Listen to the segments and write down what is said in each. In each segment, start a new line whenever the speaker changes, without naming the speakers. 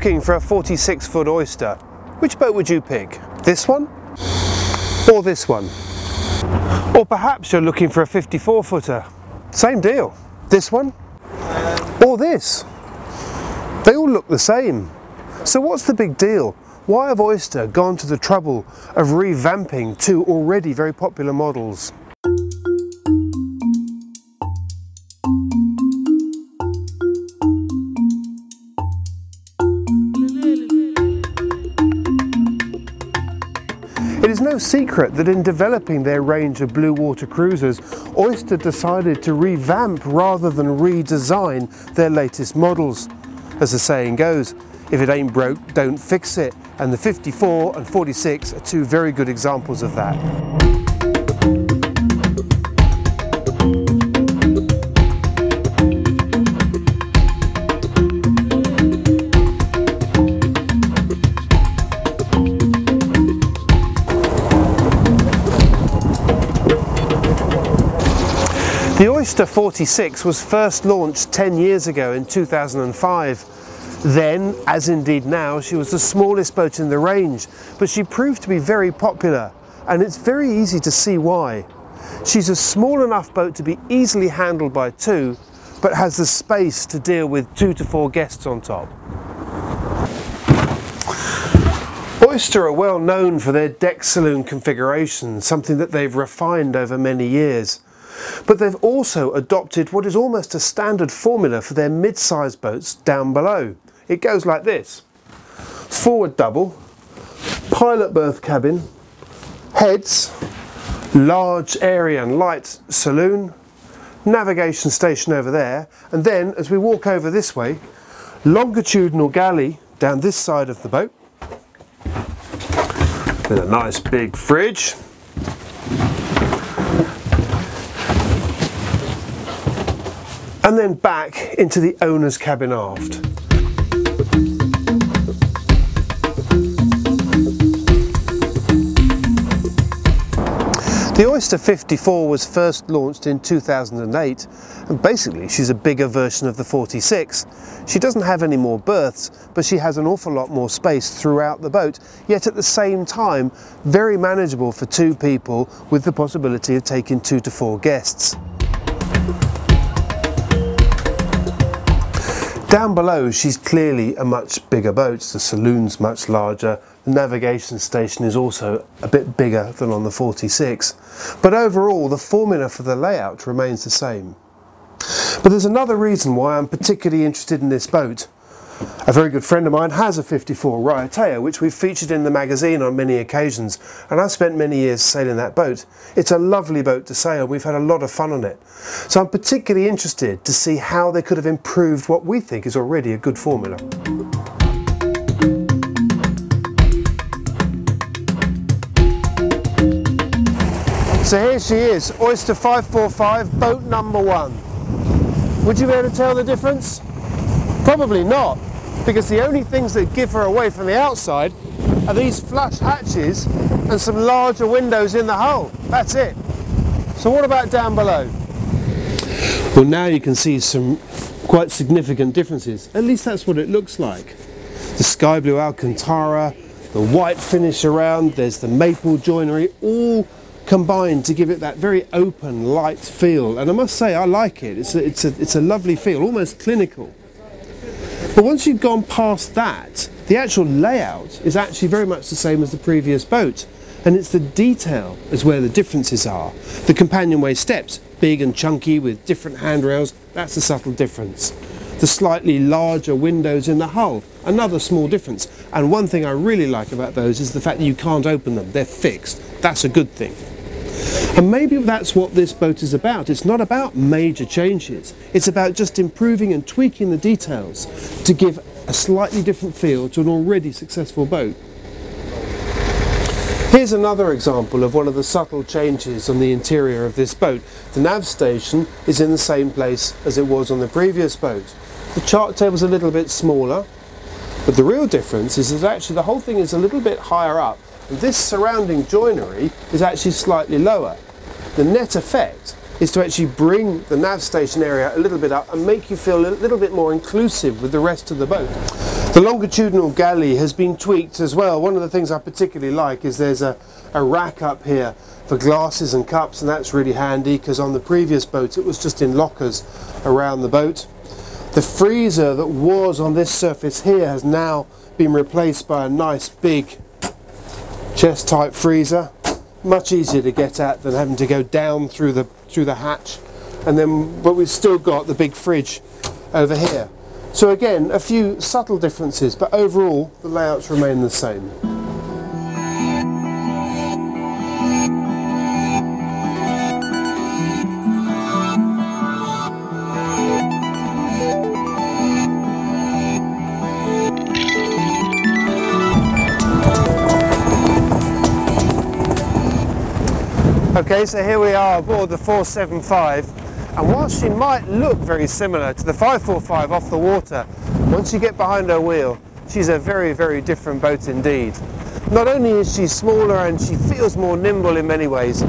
looking for a 46-foot Oyster, which boat would you pick? This one? Or this one? Or perhaps you're looking for a 54-footer. Same deal. This one? Or this? They all look the same. So what's the big deal? Why have Oyster gone to the trouble of revamping two already very popular models? It is no secret that in developing their range of blue water cruisers, Oyster decided to revamp rather than redesign their latest models. As the saying goes, if it ain't broke, don't fix it, and the 54 and 46 are two very good examples of that. The Oyster 46 was first launched 10 years ago in 2005. Then, as indeed now, she was the smallest boat in the range, but she proved to be very popular, and it's very easy to see why. She's a small enough boat to be easily handled by two, but has the space to deal with 2 to 4 guests on top. Oyster are well known for their deck saloon configuration, something that they've refined over many years. But they've also adopted what is almost a standard formula for their mid-sized boats down below. It goes like this: forward double, pilot berth cabin, heads, large area and light saloon, navigation station over there, and then as we walk over this way, longitudinal galley down this side of the boat, with a nice big fridge. And then back into the owner's cabin aft. The Oyster 54 was first launched in 2008, and basically she's a bigger version of the 46. She doesn't have any more berths, but she has an awful lot more space throughout the boat, yet at the same time very manageable for two people with the possibility of taking 2 to 4 guests. Down below, she's clearly a much bigger boat. The saloon's much larger. The navigation station is also a bit bigger than on the 46. But overall, the formula for the layout remains the same. But there's another reason why I'm particularly interested in this boat. A very good friend of mine has a 54 Raiatea, which we've featured in the magazine on many occasions, and I've spent many years sailing that boat. It's a lovely boat to sail, we've had a lot of fun on it. So I'm particularly interested to see how they could have improved what we think is already a good formula. So here she is, Oyster 545, boat number 1. Would you be able to tell the difference? Probably not, because the only things that give her away from the outside are these flush hatches and some larger windows in the hull. That's it. So what about down below? Well, now you can see some quite significant differences. At least that's what it looks like. The sky blue Alcantara, the white finish around, there's the maple joinery, all combined to give it that very open, light feel. And I must say, I like it. It's a lovely feel, almost clinical. But once you've gone past that, the actual layout is actually very much the same as the previous boat, and it's the detail is where the differences are. The companionway steps, big and chunky with different handrails, that's a subtle difference. The slightly larger windows in the hull, another small difference. And one thing I really like about those is the fact that you can't open them, they're fixed. That's a good thing. And maybe that's what this boat is about. It's not about major changes. It's about just improving and tweaking the details to give a slightly different feel to an already successful boat. Here's another example of one of the subtle changes on the interior of this boat. The nav station is in the same place as it was on the previous boat. The chart table's a little bit smaller, but the real difference is that actually the whole thing is a little bit higher up. And this surrounding joinery is actually slightly lower. The net effect is to actually bring the nav station area a little bit up and make you feel a little bit more inclusive with the rest of the boat. The longitudinal galley has been tweaked as well. One of the things I particularly like is there's a rack up here for glasses and cups, and that's really handy because on the previous boat it was just in lockers around the boat. The freezer that was on this surface here has now been replaced by a nice big chest type freezer. Much easier to get at than having to go down through the hatch, but we've still got the big fridge over here. So again, a few subtle differences, but overall the layouts remain the same. Okay, so here we are aboard the 475, and whilst she might look very similar to the 545 off the water, once you get behind her wheel, she's a very, very different boat indeed. Not only is she smaller and she feels more nimble in many ways,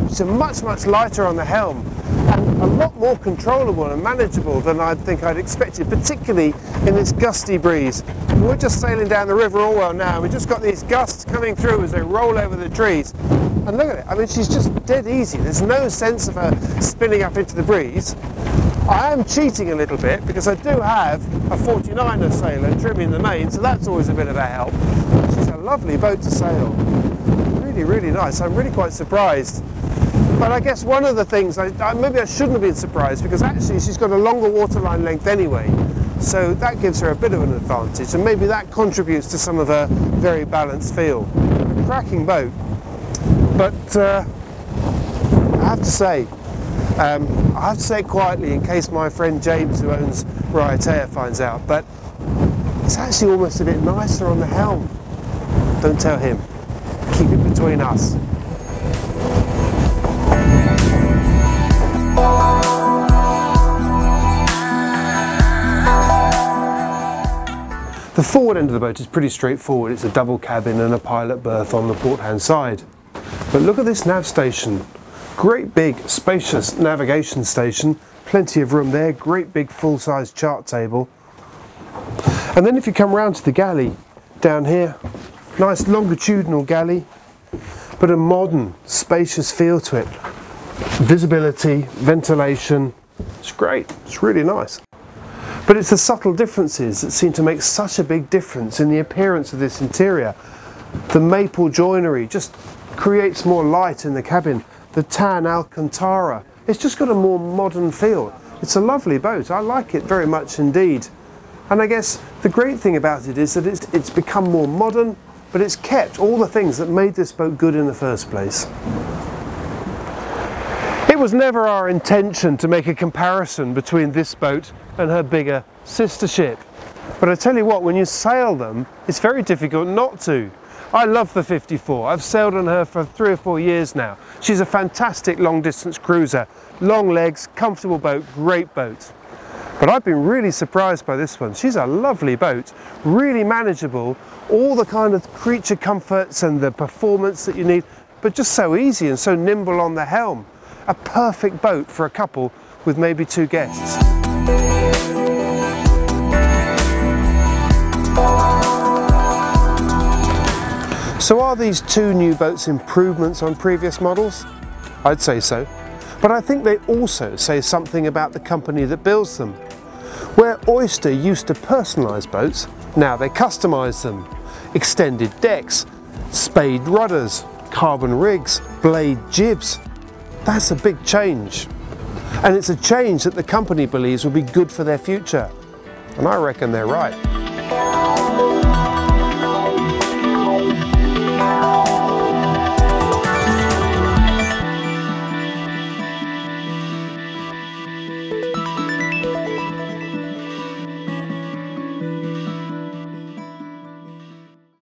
she's much lighter on the helm and a lot more controllable and manageable than I think I'd expected, particularly in this gusty breeze. We're just sailing down the River Orwell now, and we've just got these gusts coming through as they roll over the trees. And look at it, I mean, she's just dead easy. There's no sense of her spinning up into the breeze. I am cheating a little bit because I do have a 49er sailor trimming the main, so that's always a bit of a help. She's a lovely boat to sail. Really, really nice. I'm really quite surprised. But I guess one of the things, maybe I shouldn't have been surprised, because actually she's got a longer waterline length anyway. So that gives her a bit of an advantage, and maybe that contributes to some of her very balanced feel. A cracking boat. But I have to say it quietly in case my friend James, who owns Raiatea, finds out, but it's actually almost a bit nicer on the helm. Don't tell him. Keep it between us. The forward end of the boat is pretty straightforward. It's a double cabin and a pilot berth on the port hand side. But look at this nav station. Great big spacious navigation station, plenty of room there, great big full-size chart table. And then if you come round to the galley down here, nice longitudinal galley, but a modern spacious feel to it. Visibility, ventilation, it's great, it's really nice. But it's the subtle differences that seem to make such a big difference in the appearance of this interior. The maple joinery just creates more light in the cabin. The tan Alcantara, it's just got a more modern feel. It's a lovely boat, I like it very much indeed. And I guess the great thing about it is that it's become more modern, but it's kept all the things that made this boat good in the first place. It was never our intention to make a comparison between this boat and her bigger sister ship. But I tell you what, when you sail them, it's very difficult not to. I love the 54. I've sailed on her for 3 or 4 years now. She's a fantastic long distance cruiser. Long legs, comfortable boat, great boat. But I've been really surprised by this one. She's a lovely boat, really manageable, all the kind of creature comforts and the performance that you need, but just so easy and so nimble on the helm. A perfect boat for a couple with maybe 2 guests. So are these 2 new boats improvements on previous models? I'd say so. But I think they also say something about the company that builds them. Where Oyster used to personalise boats, now they customise them. Extended decks, spade rudders, carbon rigs, blade jibs. That's a big change. And it's a change that the company believes will be good for their future. And I reckon they're right.